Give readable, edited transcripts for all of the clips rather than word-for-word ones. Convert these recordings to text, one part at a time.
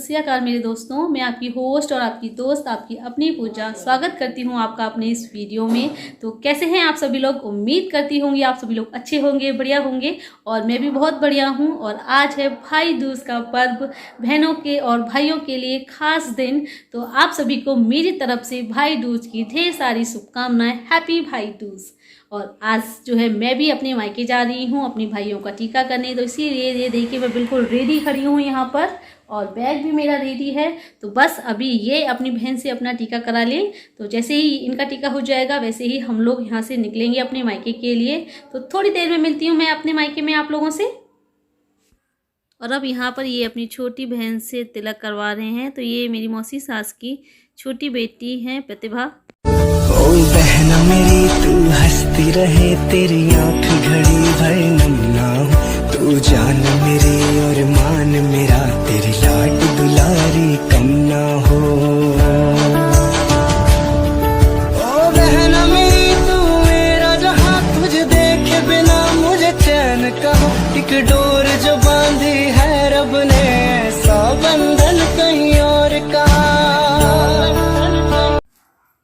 श्री अकाल मेरे दोस्तों, मैं आपकी होस्ट और आपकी दोस्त, आपकी अपनी पूजा स्वागत करती हूं आपका अपने इस वीडियो में। तो कैसे हैं आप सभी लोग? उम्मीद करती होंगी आप सभी लोग अच्छे होंगे, बढ़िया होंगे और मैं भी बहुत बढ़िया हूं। और आज है भाई दूज का पर्व, बहनों के और भाइयों के लिए खास दिन। तो आप सभी को मेरी तरफ से भाई दूज की ढेर सारी शुभकामनाएं। हैप्पी भाई दूज। और आज जो है मैं भी अपने मायके जा रही हूँ अपने भाइयों का टीका करने, तो इसीलिए ये देखिए मैं बिल्कुल रेडी खड़ी हूँ यहाँ पर और बैग भी मेरा रेडी है। तो बस अभी ये अपनी बहन से अपना टीका करा लें, तो जैसे ही इनका टीका हो जाएगा वैसे ही हम लोग यहाँ से निकलेंगे अपने मायके के लिए। तो थोड़ी देर में मिलती हूँ मैं अपने मायके में आप लोगों से। और अब यहाँ पर ये अपनी छोटी बहन से तिलक करवा रहे हैं। तो ये मेरी मौसी सास की छोटी बेटी है प्रतिभा। ओ बहन मेरी तू हंसती रहे, तेरी आंख घड़ी भर नम ना हो, तू जान मेरी और मान मेरा, तेरी लाड दुलारी कम ना हो। ओ बहन मेरी तू मेरा जहां, तुझे देखे बिना मुझे चैन कहो, एक डोर जो बांधी है रब ने, ऐसा बंधन कहीं और का।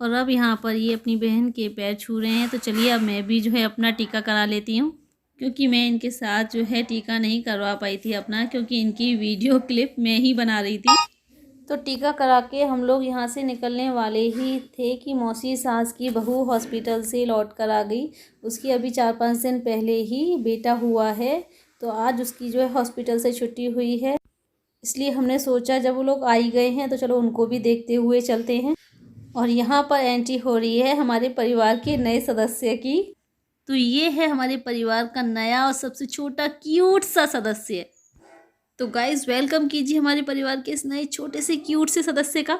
और अब यहाँ पर ये अपनी बहन के पैर छू रहे हैं। तो चलिए अब मैं भी जो है अपना टीका करा लेती हूँ, क्योंकि मैं इनके साथ जो है टीका नहीं करवा पाई थी अपना, क्योंकि इनकी वीडियो क्लिप मैं ही बना रही थी। तो टीका करा के हम लोग यहाँ से निकलने वाले ही थे कि मौसी सास की बहू हॉस्पिटल से लौट कर आ गई। उसकी अभी 4-5 दिन पहले ही बेटा हुआ है, तो आज उसकी जो है हॉस्पिटल से छुट्टी हुई है। इसलिए हमने सोचा जब वो लोग आ ही गए हैं तो चलो उनको भी देखते हुए चलते हैं। और यहाँ पर एंट्री हो रही है हमारे परिवार के नए सदस्य की। तो ये है हमारे परिवार का नया और सबसे छोटा क्यूट सा सदस्य। तो गाइस वेलकम कीजिए हमारे परिवार के इस नए छोटे से क्यूट से सदस्य का।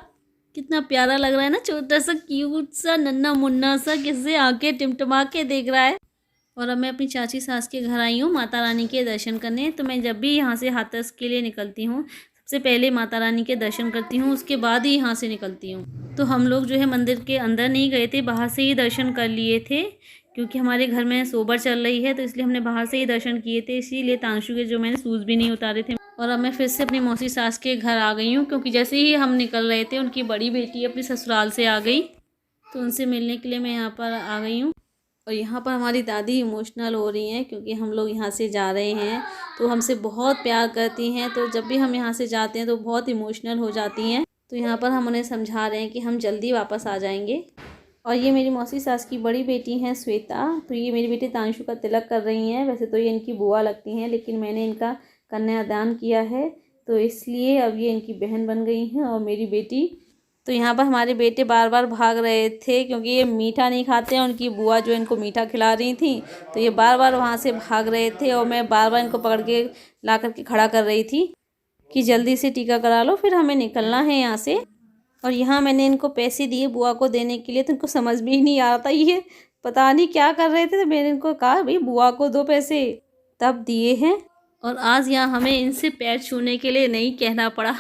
कितना प्यारा लग रहा है ना, छोटा सा क्यूट सा नन्ना मुन्ना सा, किससे आंखें टिमटिमा के देख रहा है। और अब मैं अपनी चाची सास के घर आई हूँ माता रानी के दर्शन करने। तो मैं जब भी यहाँ से हाथरस के लिए निकलती हूँ सबसे पहले माता रानी के दर्शन करती हूँ, उसके बाद ही यहाँ से निकलती हूँ। तो हम लोग जो है मंदिर के अंदर नहीं गए थे, बाहर से ही दर्शन कर लिए थे, क्योंकि हमारे घर में सोबर चल रही है, तो इसलिए हमने बाहर से ही दर्शन किए थे। इसीलिए तांशु के जो मैंने शूज़ भी नहीं उतारे थे। और अब मैं फिर से अपनी मौसी सास के घर आ गई हूँ, क्योंकि जैसे ही हम निकल रहे थे उनकी बड़ी बेटी अपनी ससुराल से आ गई, तो उनसे मिलने के लिए मैं यहाँ पर आ गई हूँ। और यहाँ पर हमारी दादी इमोशनल हो रही हैं, क्योंकि हम लोग यहाँ से जा रहे हैं तो हमसे बहुत प्यार करती हैं। तो जब भी हम यहाँ से जाते हैं तो बहुत इमोशनल हो जाती हैं। तो यहाँ पर हम उन्हें समझा रहे हैं कि हम जल्दी वापस आ जाएंगे। और ये मेरी मौसी सास की बड़ी बेटी हैं श्वेता। तो ये मेरी बेटी तांशु का तिलक कर रही हैं। वैसे तो ये इनकी बुआ लगती हैं, लेकिन मैंने इनका कन्यादान किया है, तो इसलिए अब ये इनकी बहन बन गई हैं और मेरी बेटी। तो यहाँ पर हमारे बेटे बार बार भाग रहे थे, क्योंकि ये मीठा नहीं खाते हैं। उनकी बुआ जो इनको मीठा खिला रही थी, तो ये बार बार वहाँ से भाग रहे थे और मैं बार बार इनको पकड़ के ला करके खड़ा कर रही थी कि जल्दी से टीका करा लो, फिर हमें निकलना है यहाँ से। और यहाँ मैंने इनको पैसे दिए बुआ को देने के लिए, तो इनको समझ भी नहीं आ रहा था, ये पता नहीं क्या कर रहे थे। तो मैंने इनको कहा भाई बुआ को दो पैसे, तब दिए हैं। और आज यहाँ हमें इनसे पैर छूने के लिए नहीं कहना पड़ा,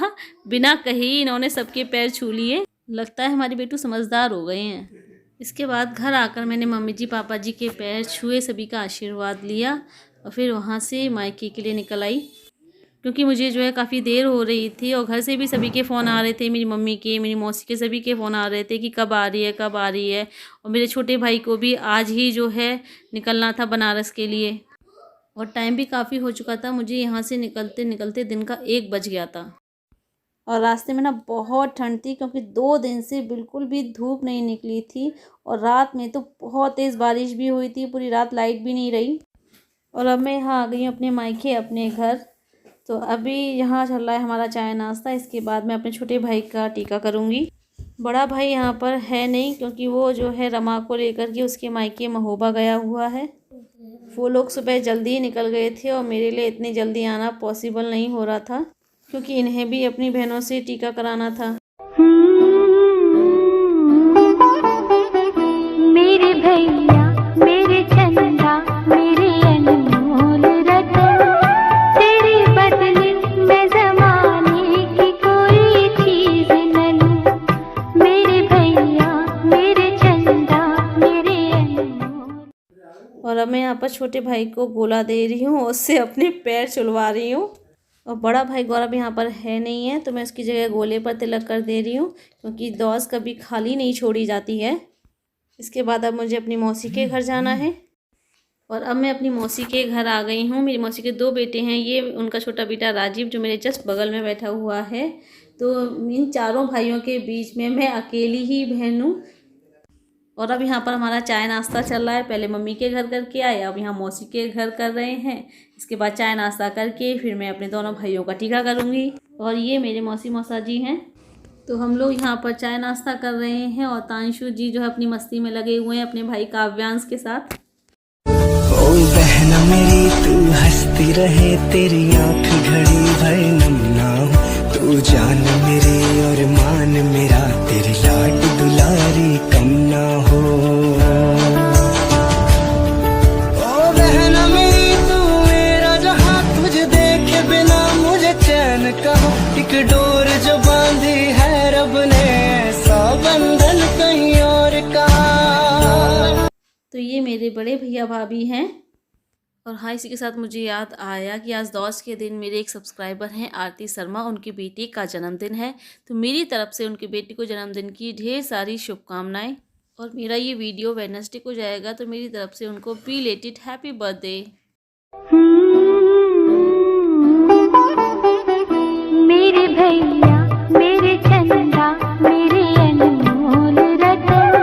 बिना कहे इन्होंने सबके पैर छू लिए। लगता है हमारे बेटू समझदार हो गए हैं। इसके बाद घर आकर मैंने मम्मी जी पापा जी के पैर छुए, सभी का आशीर्वाद लिया और फिर वहाँ से मायके के लिए निकल आई, क्योंकि मुझे जो है काफ़ी देर हो रही थी। और घर से भी सभी के फ़ोन आ रहे थे, मेरी मम्मी के, मेरी मौसी के, सभी के फ़ोन आ रहे थे कि कब आ रही है, कब आ रही है। और मेरे छोटे भाई को भी आज ही जो है निकलना था बनारस के लिए, और टाइम भी काफ़ी हो चुका था। मुझे यहाँ से निकलते निकलते दिन का 1 बज गया था। और रास्ते में ना बहुत ठंड थी, क्योंकि 2 दिन से बिल्कुल भी धूप नहीं निकली थी। और रात में तो बहुत तेज़ बारिश भी हुई थी, पूरी रात लाइट भी नहीं रही। और अब मैं यहाँ आ गई हूँ अपने मायके, अपने घर। तो अभी यहाँ चल रहा है हमारा चाय नाश्ता। इसके बाद मैं अपने छोटे भाई का टीका करूँगी। बड़ा भाई यहाँ पर है नहीं, क्योंकि वो जो है रमा को लेकर के उसके मायके महोबा गया हुआ है। वो लोग सुबह जल्दी ही निकल गए थे और मेरे लिए इतनी जल्दी आना पॉसिबल नहीं हो रहा था, क्योंकि इन्हें भी अपनी बहनों से टीका कराना था। मेरे भैया मेरे चंदा मेरे अनमोल रतन, तेरे बदले मैं ज़माने की कोई चीज़ न लूं। मेरे भैया मेरे चंदा मेरे अनमोल। और अब मैं यहाँ पर छोटे भाई को गोला दे रही हूँ, उससे अपने पैर चुलवा रही हूँ। और बड़ा भाई गौरव यहाँ पर है नहीं है, तो मैं उसकी जगह गोले पर तिलक कर दे रही हूँ, क्योंकि दौस कभी खाली नहीं छोड़ी जाती है। इसके बाद अब मुझे अपनी मौसी के घर जाना है। और अब मैं अपनी मौसी के घर आ गई हूँ। मेरी मौसी के 2 बेटे हैं, ये उनका छोटा बेटा राजीव जो मेरे जस्ट बगल में बैठा हुआ है। तो इन चारों भाइयों के बीच में मैं अकेली ही बहन हूँ। और अब यहाँ पर हमारा चाय नाश्ता चल रहा है। पहले मम्मी के घर करके आए, अब यहाँ मौसी के घर कर रहे हैं। इसके बाद चाय नाश्ता करके फिर मैं अपने दोनों भाइयों का टीका करूँगी। और ये मेरे मौसी मौसा जी हैं। तो हम लोग यहाँ पर चाय नाश्ता कर रहे हैं और तांशु जी जो है अपनी मस्ती में लगे हुए हैं अपने भाई काव्यांश के साथ। ओ बहना मेरी तू हंसती रहे, तेरी आंख घड़ी भर नम ना हो, तू जान मेरी और मान मेरा, तेरी लाड दुलारी कम ना हो। ओ बहना मेरी तू मेरा जहां, तुझे देखे बिना मुझे चैन कहो, एक डोर जो बांधी है रब ने, ऐसा बंधन कहीं और का। तो ये मेरे बड़े भैया भाभी हैं। और हाँ, इसी के साथ मुझे याद आया कि आज दौस के दिन मेरे एक सब्सक्राइबर हैं आरती शर्मा, उनकी बेटी का जन्मदिन है। तो मेरी तरफ से उनकी बेटी को जन्मदिन की ढेर सारी शुभकामनाएं। और मेरा ये वीडियो वेडनेसडे को जाएगा, तो मेरी तरफ से उनको बिलेटेड हैप्पी बर्थडे। मेरे भैया मेरे चंदा मेरे अनमोल रतन,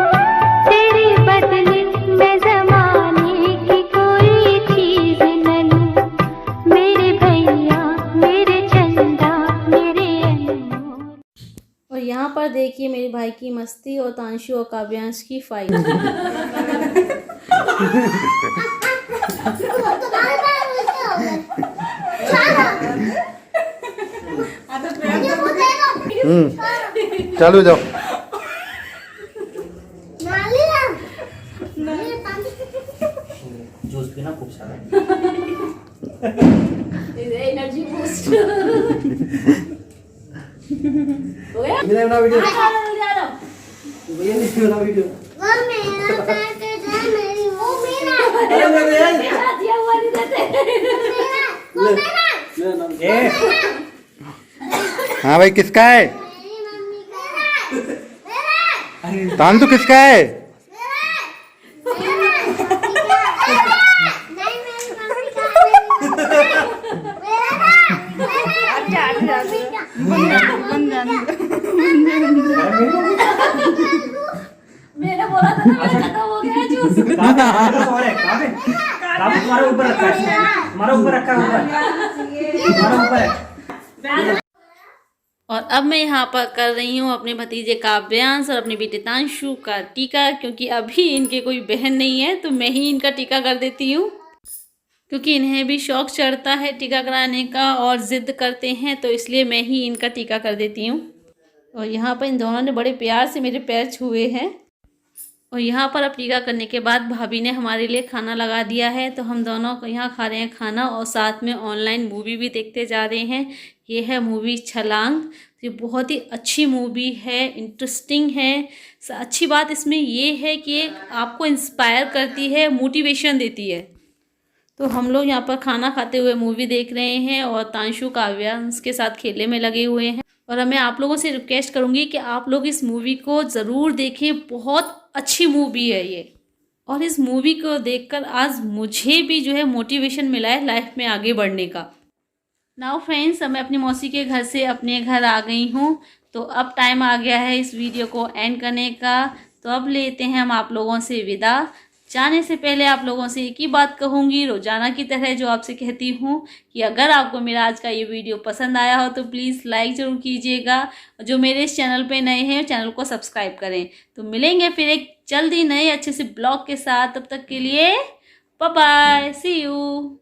तेरे बदले मैं ज़माने की कोई चीज़ न लूं। मेरे भैया मेरे चंदा मेरे अनमोल। और यहाँ पर देखिए मेरे भाई की मस्ती और तांशु और काव्यांश की फाइट। चालू जाओ। जूस पीना खूब सारा। एनर्जी बूस्ट हो गया। मेरा बना वीडियो। भैया ने बना वीडियो। वो मेरा पैकेट है, मेरी वो मेरा अरे मेरे यार। दिया हुआ नहीं देते। वो मेरा ए हाँ भाई, किसका है? मेरी मम्मी का मेरा तांदू किसका है? नहीं मेरी मम्मी का मैंने बोला था ना मेरा खत्म हो गया जूस। और है कहाँ पे? तुम्हारे ऊपर रखा है। तुम्हारे ऊपर रखा है ऊपर। तुम्हारे ऊपर है। और अब मैं यहाँ पर कर रही हूँ अपने भतीजे काव्यांश और अपने बेटे तांशु का टीका, क्योंकि अभी इनके कोई बहन नहीं है, तो मैं ही इनका टीका कर देती हूँ। क्योंकि इन्हें भी शौक चढ़ता है टीका कराने का और ज़िद करते हैं, तो इसलिए मैं ही इनका टीका कर देती हूँ। और यहाँ पर इन दोनों ने बड़े प्यार से मेरे पैर छुए हैं। और यहाँ पर अब टीका करने के बाद भाभी ने हमारे लिए खाना लगा दिया है, तो हम दोनों यहाँ खा रहे हैं खाना और साथ में ऑनलाइन मूवी भी देखते जा रहे हैं। ये है मूवी छलांग। ये बहुत ही अच्छी मूवी है, इंटरेस्टिंग है। अच्छी बात इसमें ये है कि आपको इंस्पायर करती है, मोटिवेशन देती है। तो हम लोग यहाँ पर खाना खाते हुए मूवी देख रहे हैं और तांशु काव्यांश के साथ खेलने में लगे हुए हैं। और मैं आप लोगों से रिक्वेस्ट करूँगी कि आप लोग इस मूवी को ज़रूर देखें, बहुत अच्छी मूवी है ये। और इस मूवी को देखकर आज मुझे भी जो है मोटिवेशन मिला है लाइफ में आगे बढ़ने का। नाउ फ्रेंड्स, अब मैं अपनी मौसी के घर से अपने घर आ गई हूँ, तो अब टाइम आ गया है इस वीडियो को एंड करने का। तो अब लेते हैं हम आप लोगों से विदा। जाने से पहले आप लोगों से एक ही बात कहूँगी, रोज़ाना की तरह जो आपसे कहती हूँ, कि अगर आपको मेरा आज का ये वीडियो पसंद आया हो तो प्लीज़ लाइक ज़रूर कीजिएगा। जो मेरे इस चैनल पे नए हैं चैनल को सब्सक्राइब करें। तो मिलेंगे फिर एक जल्दी नए अच्छे से ब्लॉग के साथ। तब तक के लिए बाय बाय, सी यू।